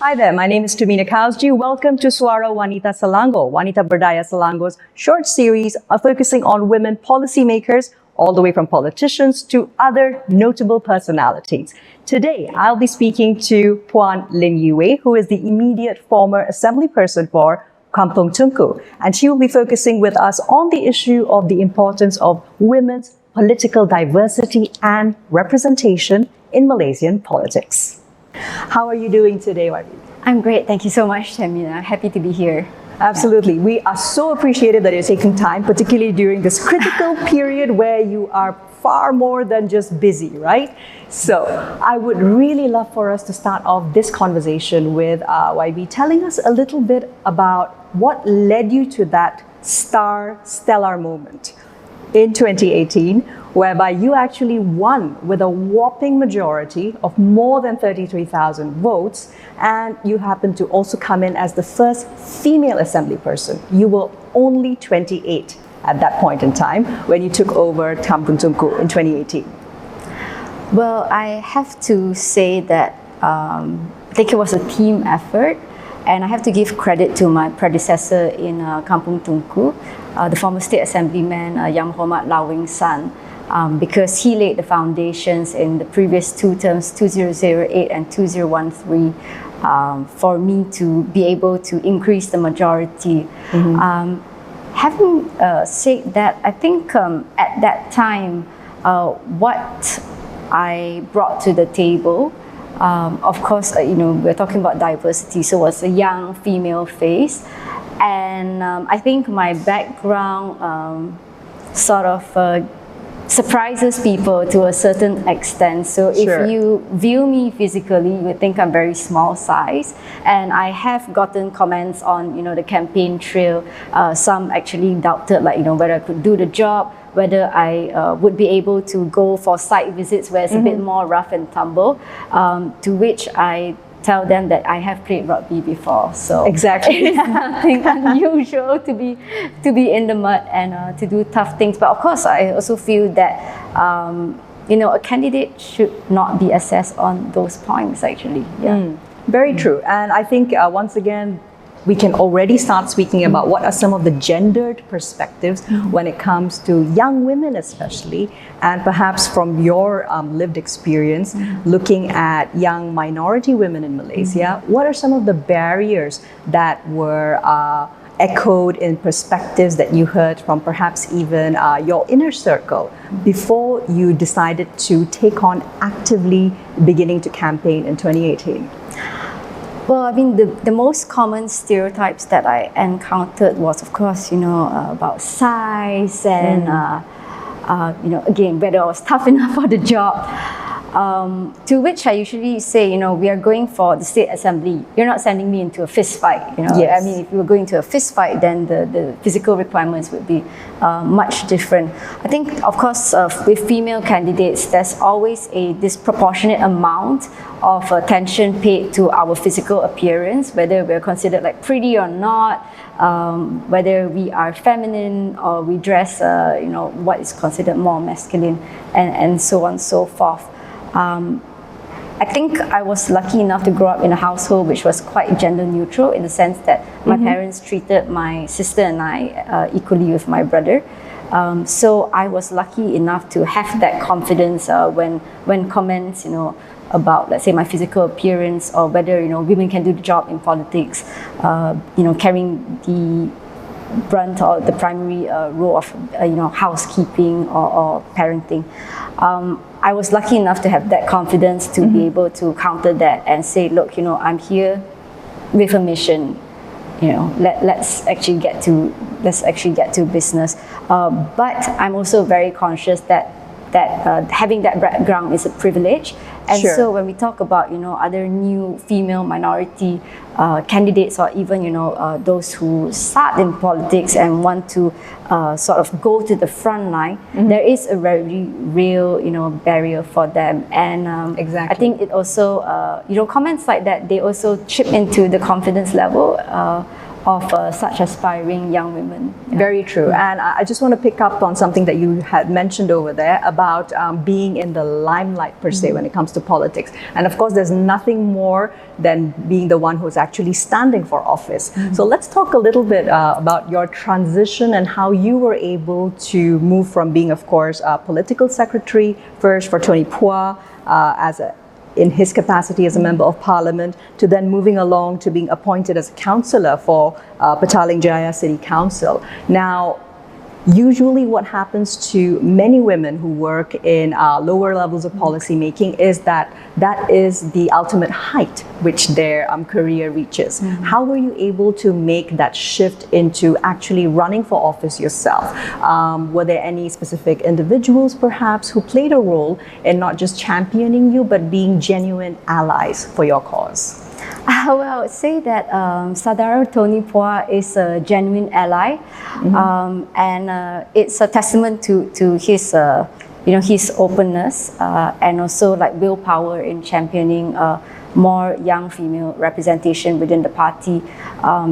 Hi there, my name is Tumina Kausji. Welcome to Suara Wanita Selangor, Wanita Berdaya Selangor's short series focusing on women policymakers, all the way from politicians to other notable personalities. Today, I'll be speaking to Puan Lin Yue, who is the immediate former assemblyperson for Kampung Tunku, and she will be focusing with us on the issue of the importance of women's political diversity and representation in Malaysian politics. How are you doing today, Wanita? I'm great. Thank you so much, Tamina. Happy to be here. Absolutely. Yeah. We are so appreciative that you're taking time, particularly during this critical period where you are far more than just busy, right? So I would really love for us to start off this conversation with YB telling us a little bit about what led you to that stellar moment in 2018, whereby you actually won with a whopping majority of more than 33,000 votes, and you happened to also come in as the first female assembly person. You were only 28 at that point in time when you took over Kampung Tunku in 2018. Well, I have to say that I think it was a team effort, and I have to give credit to my predecessor in Kampung Tunku, the former state assemblyman Yang Hormat Lawing San, because he laid the foundations in the previous two terms, 2008 and 2013, for me to be able to increase the majority. Mm-hmm. Having said that, I think at that time, what I brought to the table, of course, we're talking about diversity, so it was a young female face. And I think my background sort of surprises people to a certain extent. So Sure. If you view me physically, you would think I'm very small size. And I have gotten comments on, the campaign trail. Some actually doubted, whether I could do the job, whether I would be able to go for site visits where it's a bit more rough and tumble. To which I tell them that I have played rugby before, so Exactly. it's nothing unusual to be in the mud and to do tough things. But of course, I also feel that a candidate should not be assessed on those points. Actually, Very true. And I think once again, we can already start speaking about what are some of the gendered perspectives when it comes to young women especially, and perhaps from your lived experience looking at young minority women in Malaysia, what are some of the barriers that were echoed in perspectives that you heard from perhaps even your inner circle before you decided to take on actively beginning to campaign in 2018? Well, I mean, the most common stereotypes that I encountered was, of course, about size and, again, whether I was tough enough for the job. To which I usually say, we are going for the state assembly. You're not sending me into a fist fight. Yes. I mean, if you were going to a fist fight, then the physical requirements would be much different. I think, of course, with female candidates, there's always a disproportionate amount of attention paid to our physical appearance, whether we're considered like pretty or not, whether we are feminine or we dress, what is considered more masculine, and so on and so forth. I think I was lucky enough to grow up in a household which was quite gender neutral, in the sense that my parents treated my sister and I equally with my brother. So I was lucky enough to have that confidence when comments, about, let's say, my physical appearance, or whether women can do the job in politics, carrying the brunt or the primary role of housekeeping or parenting. I was lucky enough to have that confidence to be able to counter that and say, look, I'm here with a mission. Let's actually get to business. But I'm also very conscious that having that background is a privilege. And Sure. so when we talk about other new female minority candidates, or even those who start in politics and want to sort of go to the front line, there is a very real barrier for them. And Exactly. I think it also comments like that, they also chip into the confidence level of such aspiring young women. Yeah. Very true. And I just want to pick up on something that you had mentioned over there about being in the limelight per se when it comes to politics. And of course, there's nothing more than being the one who's actually standing for office. So let's talk a little bit about your transition and how you were able to move from being, of course, a political secretary first for Tony Phua in his capacity as a member of parliament, to then moving along to being appointed as a councillor for Petaling Jaya City Council. Now, usually what happens to many women who work in lower levels of policy making is that is the ultimate height which their career reaches. How were you able to make that shift into actually running for office yourself? Were there any specific individuals perhaps who played a role in not just championing you but being genuine allies for your cause? Well, I would say that Saudara Tony Phua is a genuine ally, and it's a testament to his, his openness and also like willpower in championing more young female representation within the party.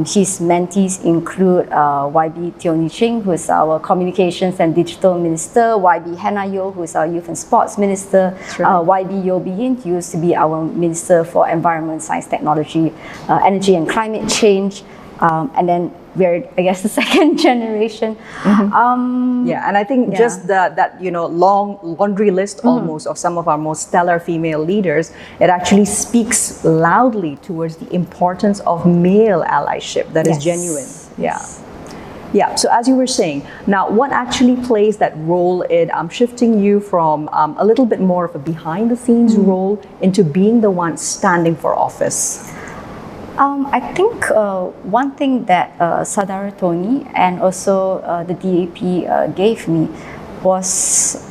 His mentees include YB Tioni Ching, who is our Communications and Digital Minister, YB Henayo, who is our Youth and Sports Minister, YB Yobiyin, who used to be our Minister for Environment, Science, Technology, Energy and Climate Change, and then we're, I guess, the second generation. Yeah, and I think just that long laundry list almost of some of our most stellar female leaders, it actually speaks loudly towards the importance of male allyship that is genuine. Yeah. So as you were saying, now what actually plays that role in shifting you from a little bit more of a behind the scenes role into being the one standing for office? I think one thing that Saudara Tony and also the DAP gave me was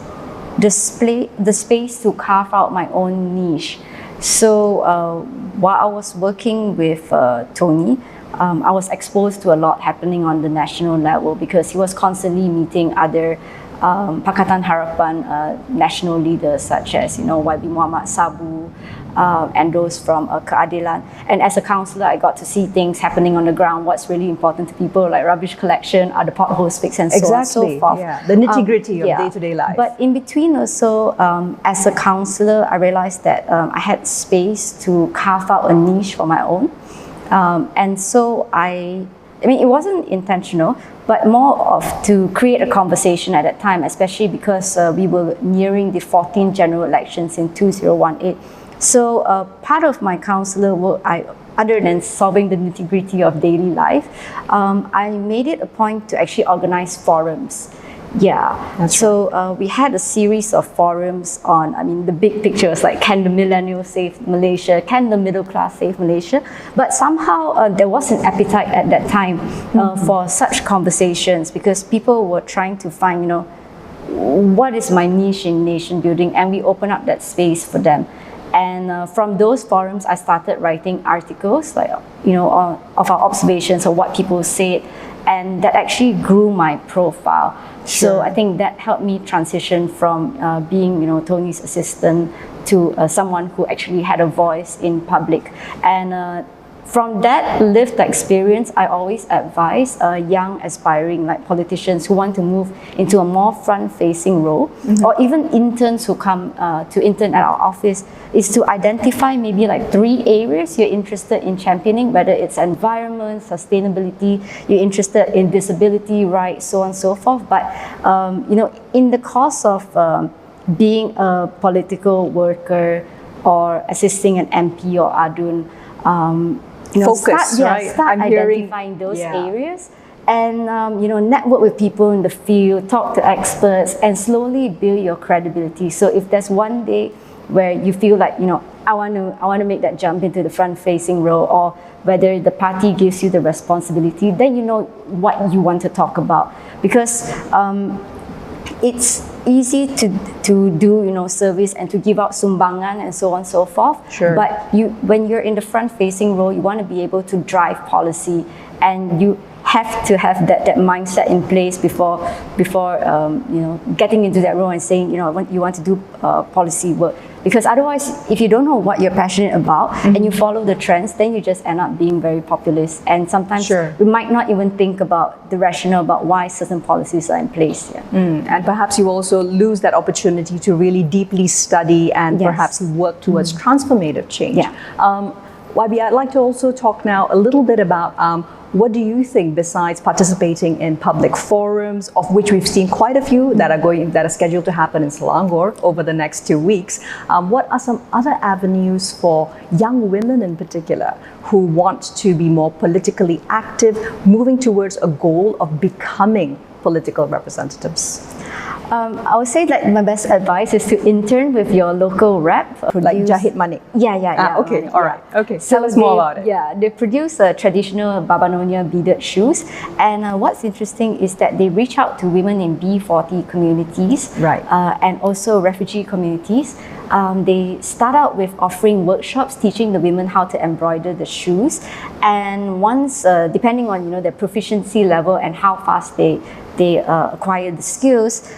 the space to carve out my own niche. So while I was working with Tony, I was exposed to a lot happening on the national level because he was constantly meeting other Pakatan Harapan national leaders such as YB Muhammad Sabu, and those from Keadilan. And as a councillor, I got to see things happening on the ground, what's really important to people, like rubbish collection, are the potholes fixed, and so on and so forth. The nitty-gritty of day-to-day life. But in between also, as a councillor, I realized that I had space to carve out a niche for my own. And so I mean, it wasn't intentional, but more of to create a conversation at that time, especially because we were nearing the 14th general elections in 2018. So part of my councillor work, other than solving the nitty-gritty of daily life, I made it a point to actually organize forums. We had a series of forums on, the big pictures like, can the millennials save Malaysia? Can the middle class save Malaysia? But somehow there was an appetite at that time for such conversations because people were trying to find, what is my niche in nation building? And we opened up that space for them. And from those forums, I started writing articles, like, of our observations of what people said. And that actually grew my profile. So I think that helped me transition from being, Tony's assistant to someone who actually had a voice in public. And from that lived experience, I always advise young aspiring politicians who want to move into a more front-facing role, or even interns who come to intern at our office, is to identify maybe 3 areas you're interested in championing, whether it's environment, sustainability, you're interested in disability rights, so on and so forth. But in the course of being a political worker or assisting an MP or ADUN, focus, start identifying those areas and network with people in the field, talk to experts, and slowly build your credibility. So if there's one day where you feel like I want to make that jump into the front-facing role, or whether the party gives you the responsibility, then you know what you want to talk about. Because it's easy to do service and to give out sumbangan and so on and so forth. But when you're in the front-facing role, you want to be able to drive policy, and have to have that mindset in place before getting into that role and saying, you want to do policy work. Because otherwise, if you don't know what you're passionate about and you follow the trends, then you just end up being very populist. And sometimes we might not even think about the rationale about why certain policies are in place. Yeah. And perhaps you also lose that opportunity to really deeply study and perhaps work towards transformative change. YB, I'd like to also talk now a little bit about what do you think, besides participating in public forums, of which we've seen quite a few that are scheduled to happen in Selangor over the next 2 weeks, what are some other avenues for young women in particular who want to be more politically active, moving towards a goal of becoming political representatives? I would say that my best advice is to intern with your local rep. Like Jahit Manik? Yeah. Okay, all right. Okay, so tell us more about it. Yeah, they produce traditional Babanonia beaded shoes. And what's interesting is that they reach out to women in B40 communities and also refugee communities. They start out with offering workshops, teaching the women how to embroider the shoes. And once, depending on their proficiency level and how fast they acquire the skills,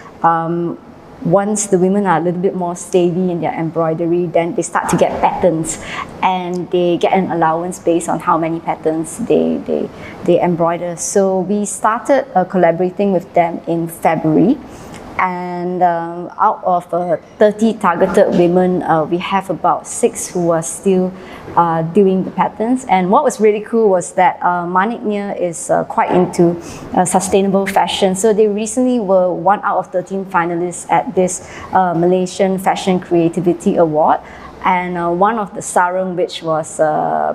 once the women are a little bit more steady in their embroidery, then they start to get patterns, and they get an allowance based on how many patterns they embroider. So we started collaborating with them in February. And out of 30 targeted women, we have about 6 who are still doing the patterns. And what was really cool was that Maniknya is quite into sustainable fashion. So they recently were 1 out of 13 finalists at this Malaysian Fashion Creativity Award. And one of the sarung which was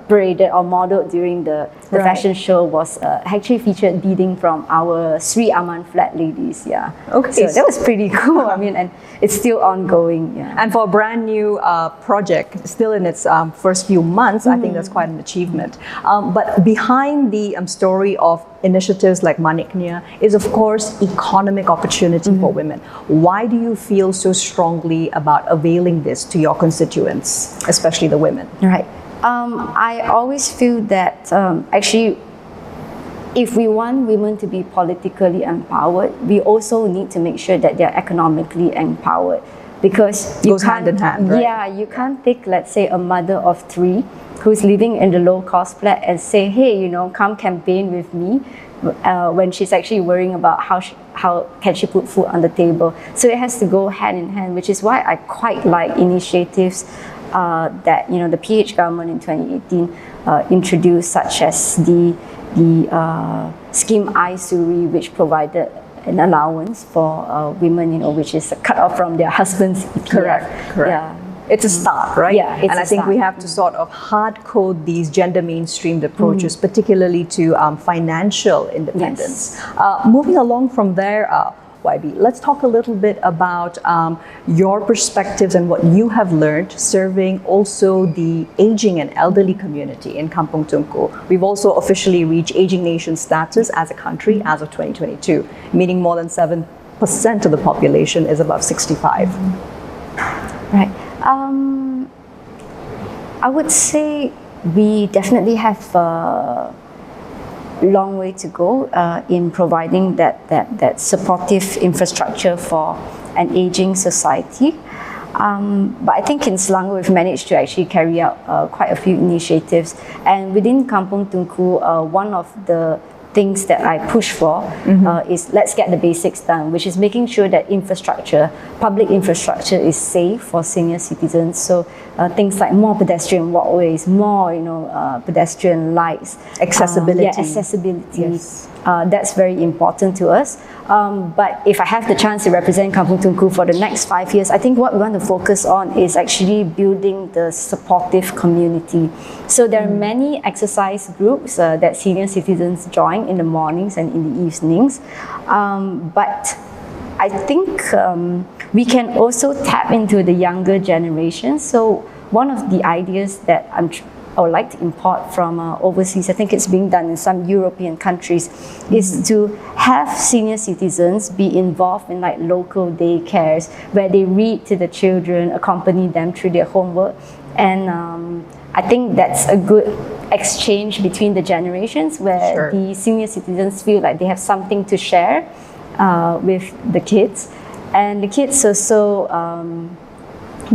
paraded or modeled during the fashion show was actually featured beading from our Sri Aman flat ladies. Yeah. Okay. So that was pretty cool. I mean, and it's still ongoing. Yeah. And for a brand new project, still in its first few months, I think that's quite an achievement. But behind the story of initiatives like Maniknya is, of course, economic opportunity for women. Why do you feel so strongly about availing this to your constituents, especially the women? Right. I always feel that actually, if we want women to be politically empowered, we also need to make sure that they're economically empowered. Because you goes hand in hand, right? Yeah, you can't take, let's say, a mother of 3 who's living in the low-cost flat and say, hey, come campaign with me, when she's actually worrying about how can she put food on the table. So it has to go hand in hand, which is why I quite like initiatives that the PH government in 2018 introduced, such as the scheme Siri, which provided an allowance for women, which is cut off from their husband's EPF. Correct. Yeah. It's a start, right? Yeah, and I think we have to sort of hard code these gender mainstreamed approaches, particularly to financial independence. Yes. Moving along from there, YB, let's talk a little bit about your perspectives and what you have learned serving also the aging and elderly community in Kampung Tunku. We've also officially reached aging nation status as a country as of 2022, meaning more than 7% of the population is above 65. Right. I would say we definitely have a long way to go in providing that supportive infrastructure for an aging society. But I think in Selangor we've managed to actually carry out quite a few initiatives. And within Kampung Tunku, one of the things that I push for is let's get the basics done, which is making sure that public infrastructure is safe for senior citizens. So things like more pedestrian walkways, more pedestrian lights, accessibility. Accessibility. Yes. That's very important to us. But if I have the chance to represent Kampung Tunku for the next 5 years, I think what we want to focus on is actually building the supportive community. So there are many exercise groups that senior citizens join in the mornings and in the evenings. But I think we can also tap into the younger generation. So one of the ideas that I would like to import from overseas, I think it's being done in some European countries, is to have senior citizens be involved in like local daycares where they read to the children, accompany them through their homework. And I think that's a good exchange between the generations where Sure. the senior citizens feel like they have something to share with the kids, and the kids also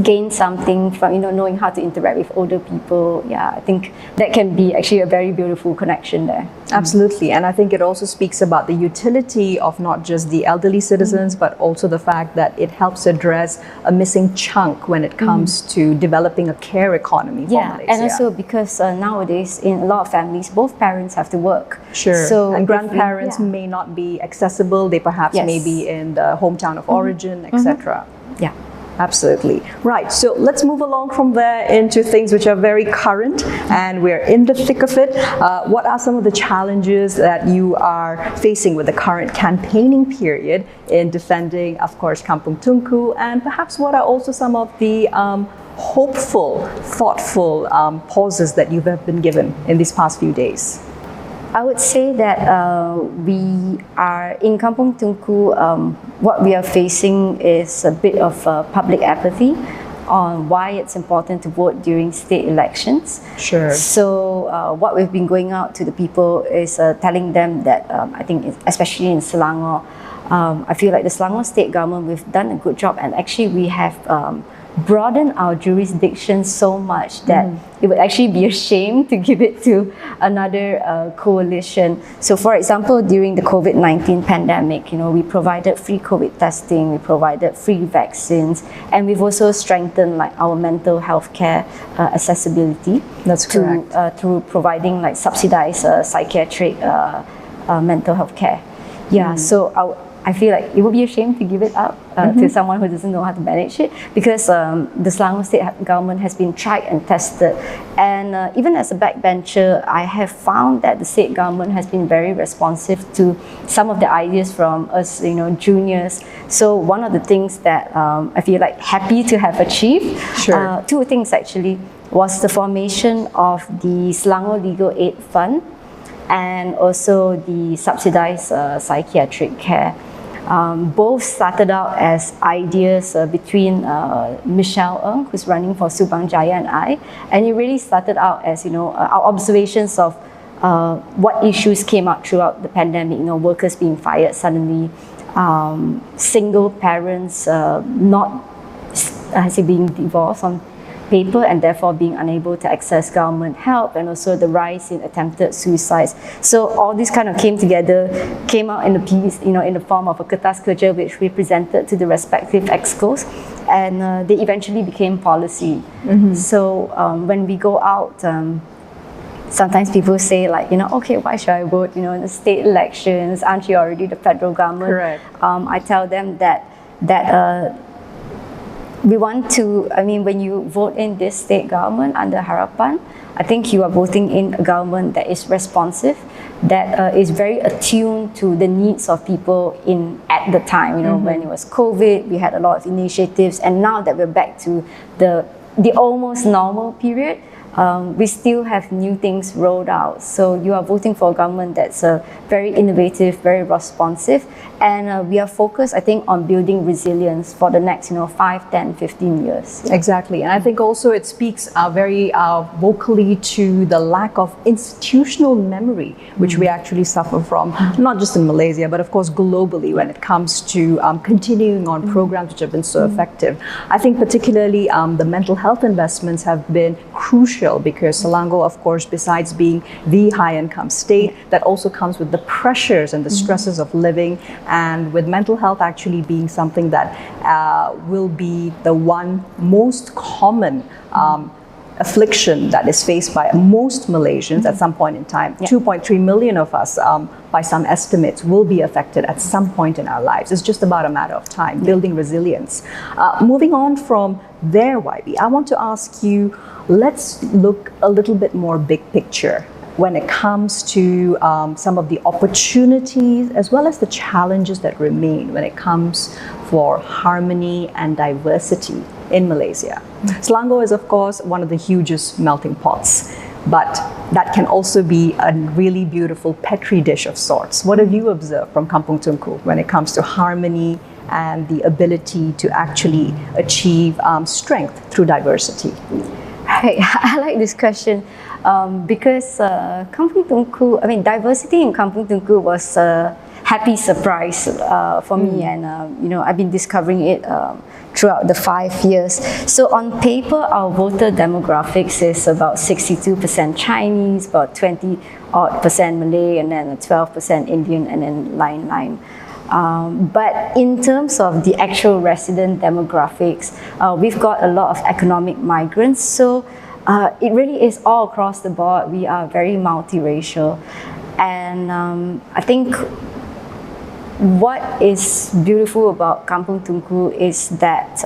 gain something from knowing how to interact with older people. Yeah, I think that can be actually a very beautiful connection there. Absolutely, and I think it also speaks about the utility of not just the elderly citizens, but also the fact that it helps address a missing chunk when it comes to developing a care economy for Yeah, Malaysia. and also because nowadays in a lot of families, both parents have to work. Sure. So and if grandparents yeah. may not be accessible. They perhaps Yes. may be in the hometown of origin, etc. Yeah. Absolutely. Right. So let's move along from there into things which are very current, and we're in the thick of it. What are some of the challenges that you are facing with the current campaigning period in defending, of course, Kampung Tungku, and perhaps what are also some of the hopeful, thoughtful pauses that you have been given in these past few days? I would say that we are in Kampung Tungku. What we are facing is a bit of public apathy on why it's important to vote during state elections. Sure. So what we've been going out to the people is telling them that I think, especially in Selangor, I feel like the Selangor state government, we've done a good job, and actually we have broaden our jurisdiction so much that it would actually be a shame to give it to another coalition. So for example, during the COVID-19 pandemic, we provided free COVID testing, we provided free vaccines, and we've also strengthened like our mental health care accessibility. That's correct. Through providing like subsidized psychiatric mental health care. Yeah, so I feel like it would be a shame to give it up to someone who doesn't know how to manage it, because the Selangor state government has been tried and tested. And even as a backbencher, I have found that the state government has been very responsive to some of the ideas from us, juniors. So one of the things that I feel like happy to have achieved, Sure. two things actually, was the formation of the Selangor Legal Aid Fund and also the subsidized psychiatric care. Both started out as ideas between Michelle Ng, who's running for Subang Jaya, and I. And it really started out as, our observations of what issues came out throughout the pandemic, workers being fired suddenly, single parents not, being divorced on paper and therefore being unable to access government help, and also the rise in attempted suicides. So all this kind of came together, came out in the piece, in the form of a kertas kerja which we presented to the respective excos, and they eventually became policy. So when we go out, sometimes people say like, okay, why should I vote? In the state elections, aren't you already the federal government? Correct. I tell them that we want to, when you vote in this state government under Harapan, I think you are voting in a government that is responsive, that is very attuned to the needs of people at the time. When it was COVID, we had a lot of initiatives, and now that we're back to the almost normal period, we still have new things rolled out. So you are voting for a government that's very innovative, very responsive, and we are focused, I think, on building resilience for the next 5, 10, 15 years. Exactly, and I think also it speaks very vocally to the lack of institutional memory, which we actually suffer from, not just in Malaysia, but of course globally when it comes to continuing on programs which have been so effective. I think particularly the mental health investments have been crucial, because Selangor, of course, besides being the high-income state, that also comes with the pressures and the stresses of living, and with mental health actually being something that will be the one most common affliction that is faced by most Malaysians at some point in time. 2.3 million of us, by some estimates, will be affected at some point in our lives. It's just about a matter of time, building resilience. Moving on from there, YB, I want to ask you, let's look a little bit more big picture when it comes to some of the opportunities as well as the challenges that remain when it comes for harmony and diversity in Malaysia. Selangor is, of course, one of the hugest melting pots, but that can also be a really beautiful petri dish of sorts. What have you observed from Kampung Tungku when it comes to harmony and the ability to actually achieve strength through diversity? Right, I like this question because Kampung Tungku, I mean, diversity in Kampung Tungku was a happy surprise for me, and I've been discovering it throughout the 5 years. So on paper, our voter demographics is about 62% Chinese, about 20% Malay, and then 12% Indian, and then line. But in terms of the actual resident demographics, we've got a lot of economic migrants. So it really is all across the board. We are very multiracial. And I think what is beautiful about Kampung Tungku is that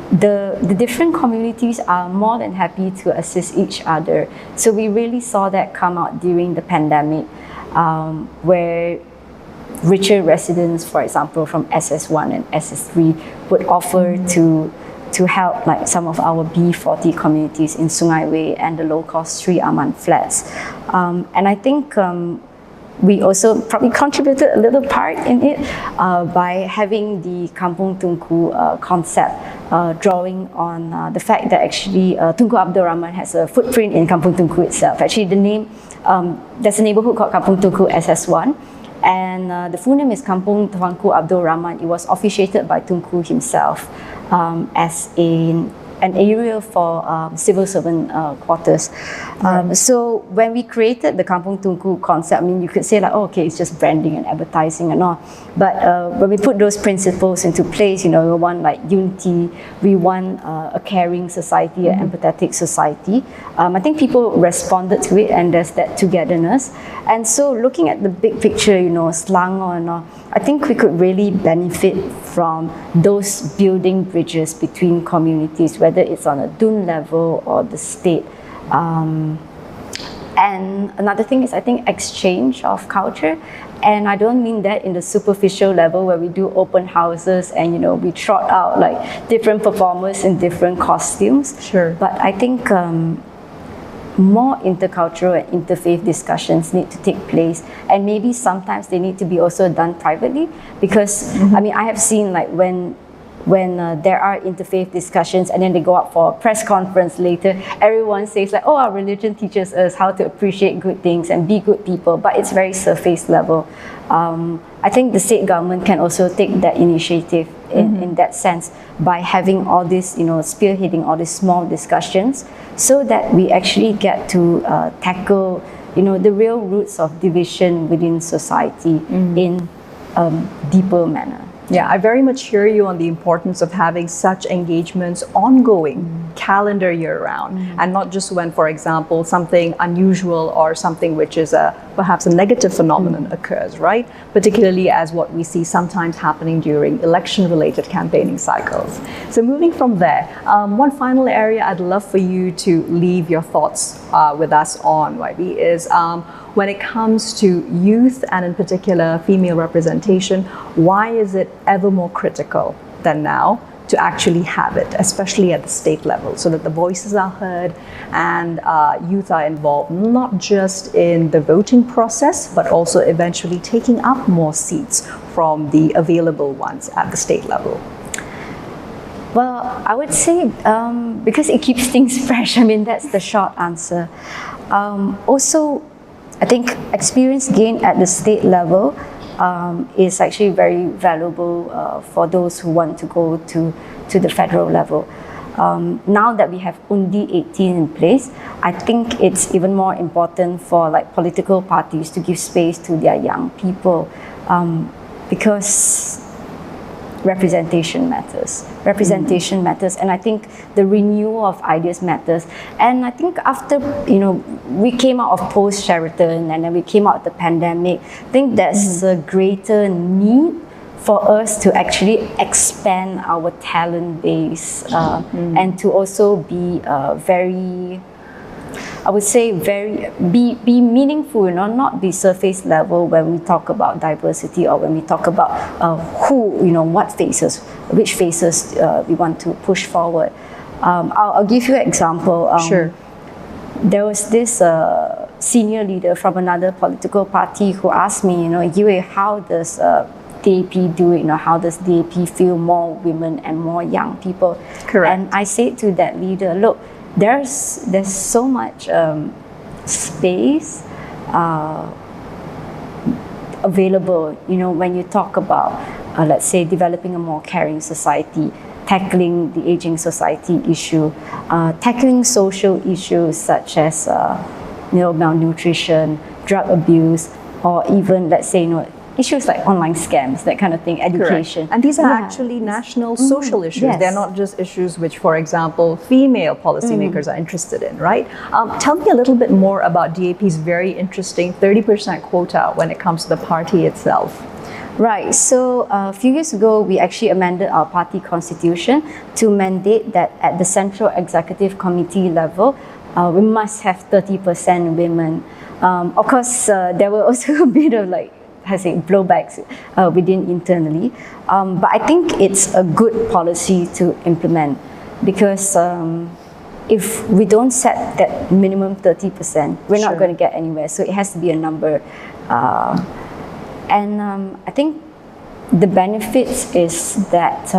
the different communities are more than happy to assist each other. So we really saw that come out during the pandemic, where richer residents, for example, from SS1 and SS3 would offer to help like some of our B40 communities in Sungai Way and the low-cost Sri Aman flats. And I think we also probably contributed a little part in it by having the Kampung Tungku concept, drawing on the fact that actually Tunku Abdul Rahman has a footprint in Kampung Tungku itself. Actually, the name, there's a neighborhood called Kampung Tungku SS1, and the full name is Kampung Tuanku Abdul Rahman. It was officiated by Tunku himself as an area for civil servant quarters. So when we created the Kampung Tungku concept, I mean, you could say like, oh, okay, it's just branding and advertising and all. But when we put those principles into place, we want like unity, we want a caring society, an empathetic society. I think people responded to it, and there's that togetherness. And so looking at the big picture, Selangor and all, I think we could really benefit from those building bridges between communities, whether it's on a dun level or the state. And another thing is, I think, exchange of culture. And I don't mean that in the superficial level where we do open houses and, we trot out like different performers in different costumes. Sure. But I think more intercultural and interfaith discussions need to take place, and maybe sometimes they need to be also done privately, because I mean, I have seen like when there are interfaith discussions and then they go out for a press conference later, everyone says like, oh, our religion teaches us how to appreciate good things and be good people, but it's very surface level. I think the state government can also take that initiative in that sense by having all this, spearheading all these small discussions, so that we actually get to tackle, the real roots of division within society in a deeper manner. Yeah, I very much hear you on the importance of having such engagements ongoing, calendar year round, and not just when, for example, something unusual or something which is perhaps a negative phenomenon occurs, right? Particularly as what we see sometimes happening during election-related campaigning cycles. So moving from there, one final area I'd love for you to leave your thoughts with us on, YB, is when it comes to youth and in particular female representation, why is it ever more critical than now to actually have it, especially at the state level, so that the voices are heard and youth are involved, not just in the voting process, but also eventually taking up more seats from the available ones at the state level? Well, I would say because it keeps things fresh. I mean, that's the short answer. Also, I think experience gained at the state level is actually very valuable for those who want to go to the federal level. Now that we have Undi 18 in place, I think it's even more important for like political parties to give space to their young people, because representation matters. Representation matters, and I think the renewal of ideas matters. And I think after, we came out of post-Sheraton and then we came out of the pandemic, I think there's a greater need for us to actually expand our talent base and to also be very, I would say, be meaningful, not be surface level when we talk about diversity or when we talk about which faces we want to push forward. I'll give you an example. Sure. There was this senior leader from another political party who asked me, Yue, how does DAP do it? How does DAP feel more women and more young people? Correct. And I say to that leader, look, there's so much space available, when you talk about, let's say, developing a more caring society, tackling the aging society issue, tackling social issues such as malnutrition, drug abuse, or even, let's say, issues like online scams, that kind of thing, education. Correct. And these are actually national social issues. Yes. They're not just issues which, for example, female policymakers are interested in, right? Tell me a little bit more about DAP's very interesting 30% quota when it comes to the party itself. Right, so a few years ago, we actually amended our party constitution to mandate that at the Central Executive Committee level, we must have 30% women. Of course, there were also a bit of blowbacks within internally. But I think it's a good policy to implement because if we don't set that minimum 30%, we're not going to get anywhere. So it has to be a number. And I think the benefits is that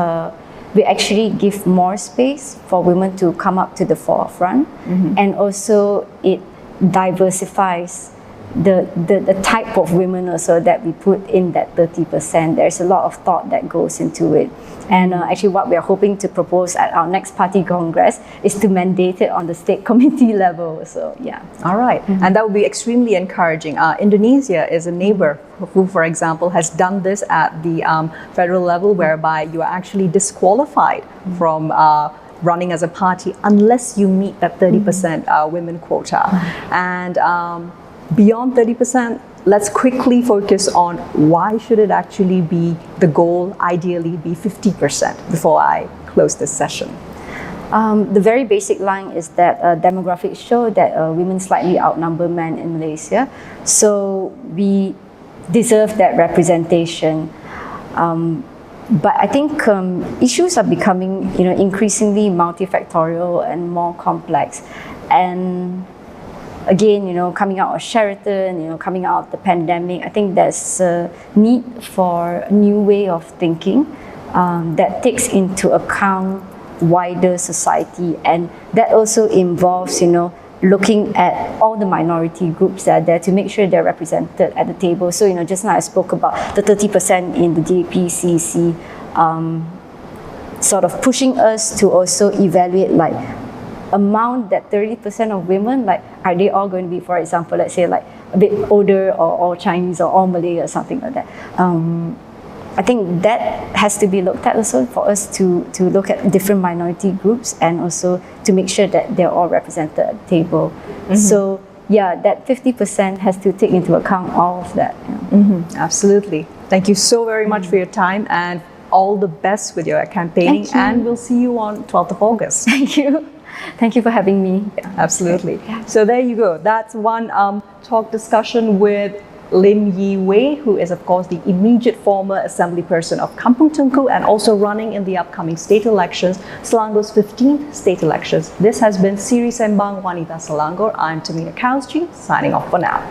we actually give more space for women to come up to the forefront, and also it diversifies the type of women also that we put in that 30%. There's a lot of thought that goes into it. And actually what we are hoping to propose at our next party congress is to mandate it on the state committee level. So yeah. All right. And that would be extremely encouraging. Indonesia is a neighbor who, for example, has done this at the federal level, whereby you are actually disqualified from running as a party unless you meet that 30% women quota. And beyond 30%, let's quickly focus on why should it actually be the goal, ideally be 50% before I close this session. The very basic line is that demographics show that women slightly outnumber men in Malaysia. So we deserve that representation. But I think issues are becoming increasingly multifactorial and more complex. And again, coming out of Sheraton, coming out of the pandemic, I think there's a need for a new way of thinking that takes into account wider society, and that also involves, looking at all the minority groups that are there to make sure they're represented at the table. So, just now I spoke about the 30% in the DAP-CEC, sort of pushing us to also evaluate among that 30% of women, are they all going to be, for example, let's say a bit older, or all Chinese or all Malay or something like that. I think that has to be looked at also for us to look at different minority groups and also to make sure that they're all represented at the table. So yeah, that 50% has to take into account all of that. Absolutely. Thank you so very much for your time, and all the best with your campaigning. Thank you. And we'll see you on 12th of August. Thank you. Thank you for having me. Absolutely. So there you go. That's one talk discussion with Lim Yi Wei, who is of course the immediate former assembly person of Kampung Tungku and also running in the upcoming state elections, Selangor's 15th state elections. This has been Siri Sembang Wanita Selangor. I'm Tamina Kausji, signing off for now.